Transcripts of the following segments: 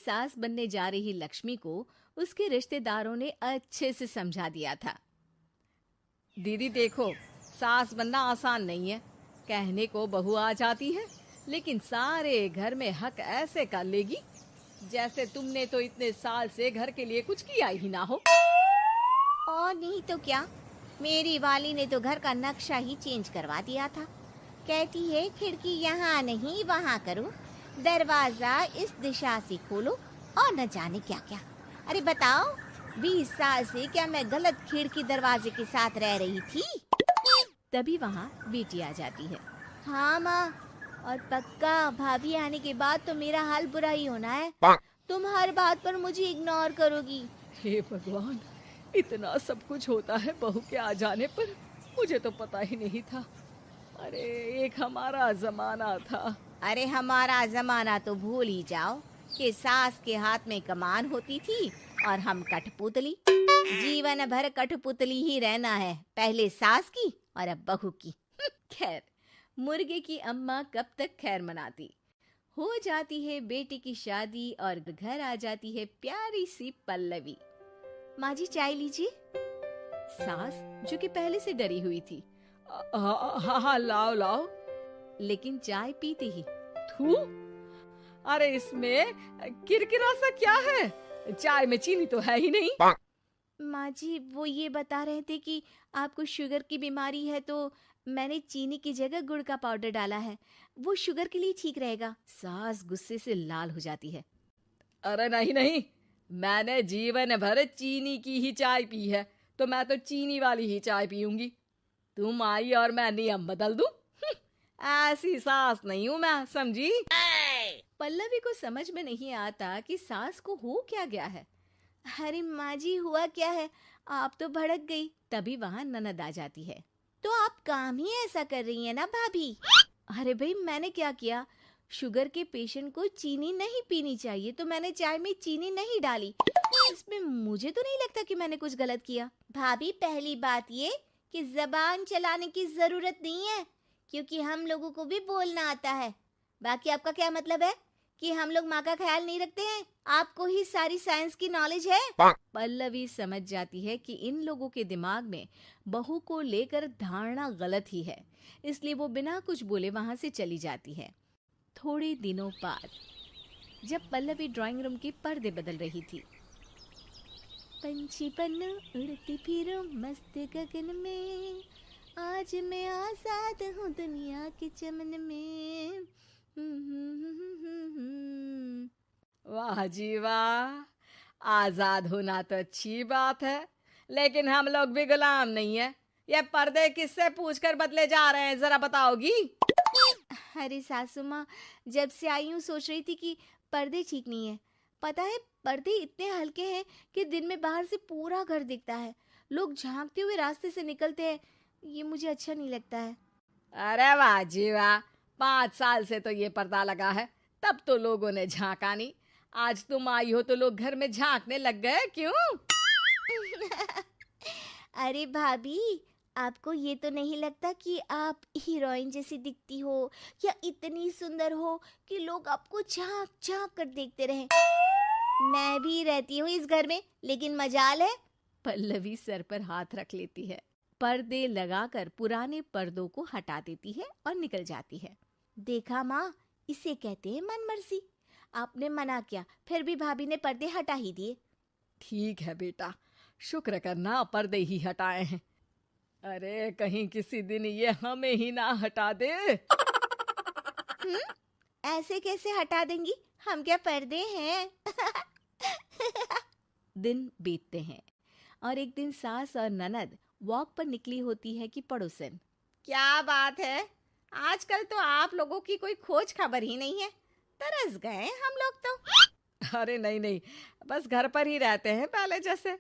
सास बनने जा रही लक्ष्मी को उसके रिश्तेदारों ने अच्छे से समझा दिया था। दीदी देखो, सास बनना आसान नहीं है। कहने को बहू आ जाती है, लेकिन सारे घर में हक ऐसे कर लेगी जैसे तुमने तो इतने साल से घर के लिए कुछ किया ही ना हो। और नहीं तो क्या, मेरी वाली ने तो घर का नक्शा ही चेंज करवा दिया था। कहती है खिड़की यहाँ नहीं वहाँ करो, दरवाजा इस दिशा से खोलो और न जाने क्या क्या। अरे बताओ, 20 साल से क्या मैं गलत खिड़की दरवाजे के साथ रह रही थी? तभी वहाँ बेटी आ जाती है। हाँ माँ, और पक्का भाभी आने के बाद तो मेरा हाल बुरा ही होना है। तुम हर बात पर मुझे इग्नोर करोगी। हे भगवान, इतना सब कुछ होता है बहू के आ जाने पर, मुझे तो पता ही नहीं था। अरे एक हमारा जमाना था। अरे हमारा जमाना तो भूल ही जाओ कि सास के हाथ में कमान होती थी और हम कठपुतली। जीवन भर कठपुतली ही रहना है, पहले सास की और अब बहू की। खैर, मुर्गे की अम्मा कब तक खैर मनाती। हो जाती है बेटी की शादी और घर आ जाती है प्यारी सी पल्लवी। माँ जी चाय लीजिए। सास जो कि पहले से डरी हुई थी, हाँ लाओ लाओ। लेकिन चाय पीते ही थू, अरे इसमें किरकिरा सा क्या है? चाय में चीनी तो है ही नहीं। माँ जी वो ये बता रहे थे कि आपको शुगर की बीमारी है, तो मैंने चीनी की जगह गुड़ का पाउडर डाला है, वो शुगर के लिए ठीक रहेगा। सास गुस्से से लाल हो जाती है। अरे नहीं नहीं, मैंने जीवन भर चीनी की ही चाय पी है, तो मैं तो चीनी वाली ही चाय पीऊंगी। तुम आई और मैं नियम बदल दूं? ऐसी सास नहीं हूं मैं, समझी? पल्लवी को समझ में नहीं आता कि सास को हो क्या गया है। अरे माँ जी हुआ क्या है, आप तो भड़क गई। तभी वहाँ ननद आ जाती है। तो आप काम ही ऐसा कर रही हैं ना भाभी? अरे भाई मैंने क्या किया? शुगर के पेशेंट को चीनी नहीं पीनी चाहिए, तो मैंने चाय में चीनी नहीं डाली। इसमें मुझे तो नहीं लगता कि मैंने कुछ गलत किया। भाभी पहली बात ये कि जबान चलाने की जरूरत नहीं है, क्योंकि हम लोगों को भी बोलना आता है। बाकी आपका क्या मतलब है कि हम लोग माँ का ख्याल नहीं रखते हैं? आपको ही सारी साइंस की नॉलेज है। पल्लवी समझ जाती है कि इन लोगों के दिमाग में बहू को लेकर धारणा गलत ही है, इसलिए वो बिना कुछ बोले वहां से चली जाती है। थोड़े दिनों बाद जब पल्लवी ड्राइंग रूम के पर्दे बदल रही थी, पंछी पन्नू उड़ती फिरूं मस्त गगन में, आज मैं आजाद हूँ दुनिया के चमन में। वाह जी वाह, आजाद होना तो अच्छी बात है, लेकिन हम लोग भी गुलाम नहीं है। ये पर्दे किससे पूछकर बदले जा रहे हैं, जरा बताओगी? अरे सासू माँ, जब से आई हूँ सोच रही थी कि पर्दे ठीक नहीं है। पता है पर्दे इतने हल्के हैं कि दिन में बाहर से पूरा घर दिखता है, लोग झांकते हुए रास्ते से निकलते हैं, ये मुझे अच्छा नहीं लगता है। अरे वाह जी वाह, 5 साल से तो ये पर्दा लगा है, तब तो लोगों ने झांका नहीं। आज तुम आई हो तो लोग घर में झांकने लग गए, क्यों? अरे भाभी, आपको ये तो नहीं लगता कि आप हीरोइन जैसी दिखती हो या इतनी सुंदर हो कि लोग आपको झांक झांक कर देखते रहें? मैं भी रहती हूँ इस घर में, लेकिन मजाल है। पल्लवी सर पर हाथ रख लेती है, पर्दे लगाकर पुराने पर्दों को हटा देती है और निकल जाती है। देखा माँ, इसे कहते हैं मनमर्जी। आपने मना किया, फिर भी भाभी ने पर्दे हटा ही दिए। ठीक है बेटा, शुक्र करना पर्दे ही हटाए हैं। अरे कहीं किसी दिन ये हमें ही ना हटा दे। ऐसे कैसे हटा देंगी, हम क्या पर्दे हैं? दिन बीतते हैं और एक दिन सास और ननद वॉक पर निकली होती है कि पड़ोसन। क्या बात है, आजकल तो आप लोगों की कोई खोज खबर ही नहीं है। तरस गए हम लोग तो। अरे नहीं नहीं, बस घर पर ही रहते हैं पहले जैसे।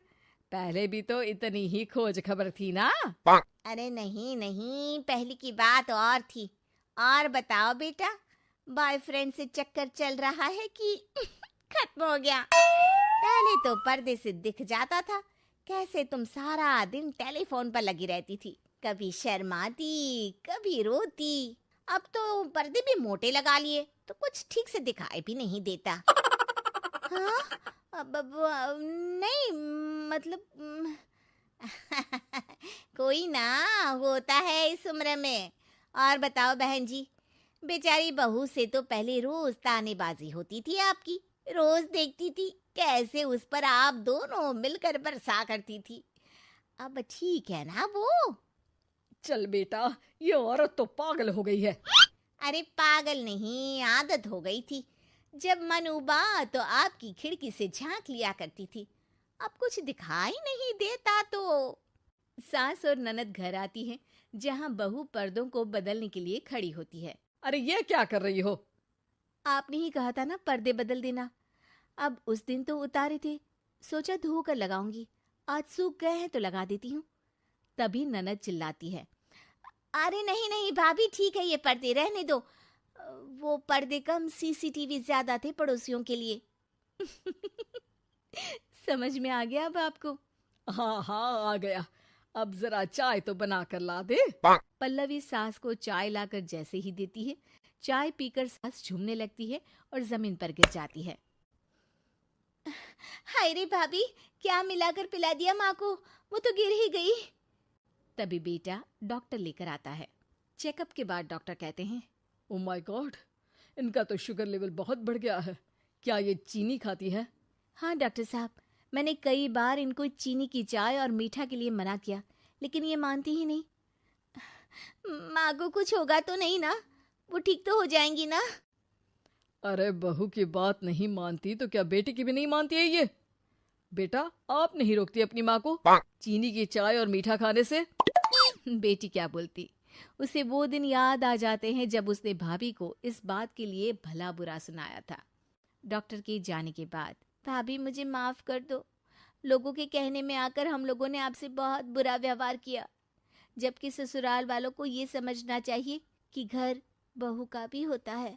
पहले भी तो इतनी ही खोज खबर थी ना। अरे नहीं नहीं, पहली की बात और थी। और बताओ बेटा, बॉयफ्रेंड से चक्कर चल रहा है कि खत्म हो गया? पहले तो पर्दे से दिख जाता था कैसे तुम सारा दिन टेलीफोन पर लगी रहती थी, कभी शर्माती कभी रोती। अब तो पर्दे भी मोटे लगा लिए तो कुछ ठीक से दिखाई भी नहीं देता। हाँ? नहीं, मतलब कोई ना, होता है इस उम्र में। और बताओ बहन जी, बेचारी बहू से तो पहले रोज तानेबाजी होती थी आपकी, रोज देखती थी कैसे उस पर आप दोनों मिलकर बरसा करती थी। अब ठीक है ना वो? चल बेटा, ये औरत तो पागल हो गई है। अरे पागल नहीं, आदत हो गई थी। जब मन उबा तो आपकी खिड़की से झांक लिया करती थी, अब कुछ दिखाई नहीं देता तो। सास और ननद घर आती हैं, जहां बहू पर्दों को बदलने के लिए खड़ी होती है। अरे ये क्या कर रही हो? आपने ही कहा था ना पर्दे बदल देना। अब उस दिन तो उतारे थे, सोचा धोकर लगाऊंगी, आज सूख गए हैं तो लगा देती हूँ। तभी ननद चिल्लाती है। अरे नहीं नहीं भाभी, ठीक है, ये पर्दे रहने दो। वो पर्दे कम, सीसीटीवी ज्यादा थे पड़ोसियों के लिए। समझ में आ गया अब आपको? हाँ हाँ, आ गया। अब जरा चाय तो बना कर ला दे। पल्लवी सास को चाय लाकर जैसे ही देती है, चाय पीकर सास झूमने लगती है और जमीन पर गिर जाती है। हाय रे भाभी, क्या मिलाकर पिला दिया माँ को, वो तो गिर ही गई। तभी बेटा डॉक्टर लेकर आता है। चेकअप के बाद डॉक्टर कहते हैं, ओ माय गॉड, इनका तो शुगर लेवल बहुत बढ़ गया है। क्या ये चीनी खाती है? हाँ डॉक्टर साहब, मैंने कई बार इनको चीनी की चाय और मीठा के लिए मना किया, लेकिन ये मानती ही नहीं। माँ को कुछ होगा तो नहीं ना? वो ठीक तो हो जाएंगी ना? अरे बहू की बात नहीं मानती तो क्या बेटी की भी नहीं मानती है ये? बेटा, आप नहीं रोकती अपनी माँ को चीनी की चाय और मीठा खाने से? बेटी क्या बोलती, उसे वो दिन याद आ जाते हैं जब उसने भाभी को इस बात के लिए भला बुरा सुनाया था। डॉक्टर के जाने के बाद, भाभी मुझे माफ कर दो, लोगों के कहने में आकर हम लोगों ने आपसे बहुत बुरा व्यवहार किया, जबकि ससुराल वालों को ये समझना चाहिए कि घर बहू का भी होता है।